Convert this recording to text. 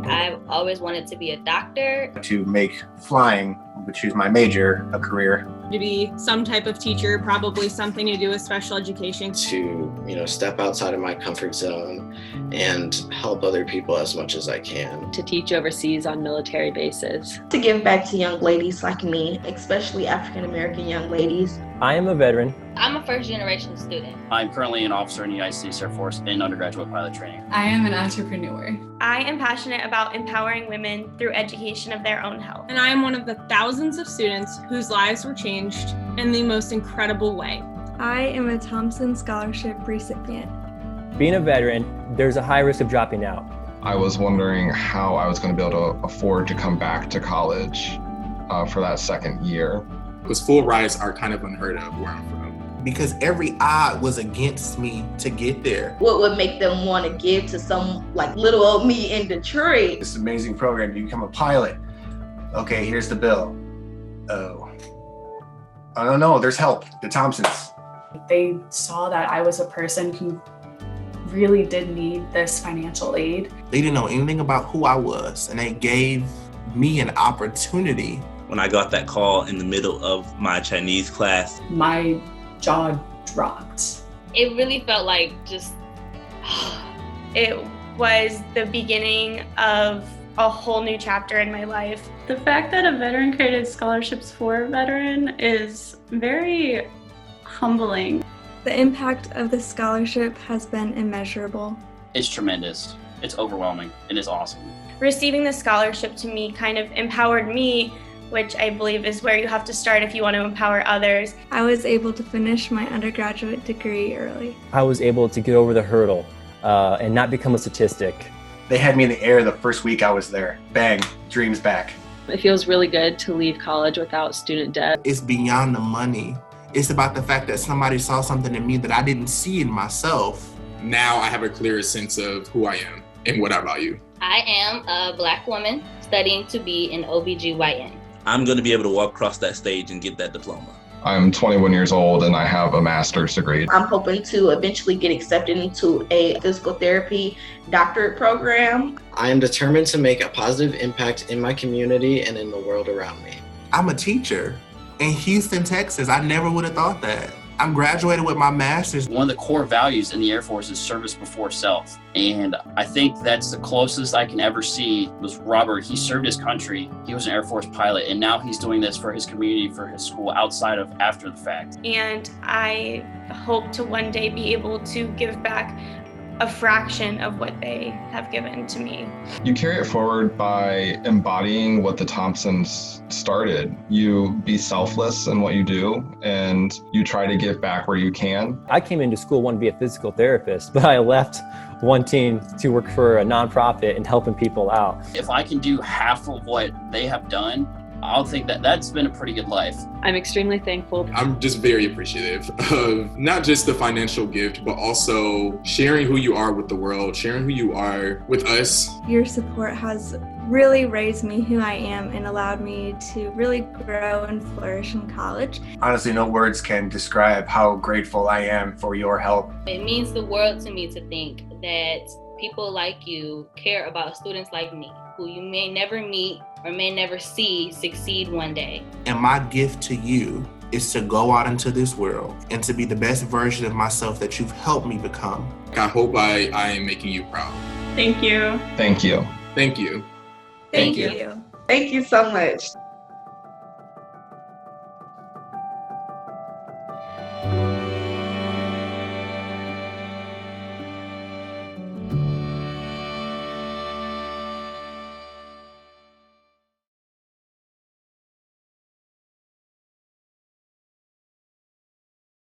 I've always wanted to be a doctor. To make flying, which is my major, a career. To be some type of teacher, probably something to do with special education. To, step outside of my comfort zone and help other people as much as I can. To teach overseas on military bases. To give back to young ladies like me, especially African American young ladies. I am a veteran. I'm a first-generation student. I'm currently an officer in the United States Air Force in undergraduate pilot training. I am an entrepreneur. I am passionate about empowering women through education of their own health. And I am one of the thousands of students whose lives were changed in the most incredible way. I am a Thompson scholarship recipient. Being a veteran, there's a high risk of dropping out. I was wondering how I was going to be able to afford to come back to college for that second year. Because full rides are kind of unheard of where I'm from. Because every odd was against me to get there. What would make them want to give to some like little old me in Detroit? This amazing program, you become a pilot. Okay, here's the bill. Oh, I don't know, there's help, the Thompsons. They saw that I was a person who really did need this financial aid. They didn't know anything about who I was, and they gave me an opportunity. When I got that call in the middle of my Chinese class, my jaw dropped. It really felt like it was the beginning of a whole new chapter in my life. The fact that a veteran created scholarships for a veteran is very humbling. The impact of the scholarship has been immeasurable. It's tremendous. It's overwhelming. And it's awesome. Receiving the scholarship to me kind of empowered me, which I believe is where you have to start if you want to empower others. I was able to finish my undergraduate degree early. I was able to get over the hurdle and not become a statistic. They had me in the air the first week I was there. Bang, dreams back. It feels really good to leave college without student debt. It's beyond the money. It's about the fact that somebody saw something in me that I didn't see in myself. Now I have a clearer sense of who I am and what I value. I am a Black woman studying to be an OBGYN. I'm going to be able to walk across that stage and get that diploma. I'm 21 years old and I have a master's degree. I'm hoping to eventually get accepted into a physical therapy doctorate program. I am determined to make a positive impact in my community and in the world around me. I'm a teacher in Houston, Texas. I never would have thought that. I'm graduated with my master's. One of the core values in the Air Force is service before self. And I think that's the closest I can ever see was Robert. He served his country. He was an Air Force pilot, and now he's doing this for his community, for his school, outside of after the fact. And I hope to one day be able to give back a fraction of what they have given to me. You carry it forward by embodying what the Thompsons started. You be selfless in what you do, and you try to give back where you can. I came into school wanting to be a physical therapist, but I left wanting to work for a nonprofit and helping people out. If I can do half of what they have done, I'll think that that's been a pretty good life. I'm extremely thankful. I'm just very appreciative of not just the financial gift, but also sharing who you are with the world, sharing who you are with us. Your support has really raised me who I am and allowed me to really grow and flourish in college. Honestly, no words can describe how grateful I am for your help. It means the world to me to think that people like you care about students like me, who you may never meet or may never see succeed one day. And my gift to you is to go out into this world and to be the best version of myself that you've helped me become. I hope I am making you proud. Thank you. Thank you. Thank you. Thank you. Thank you so much.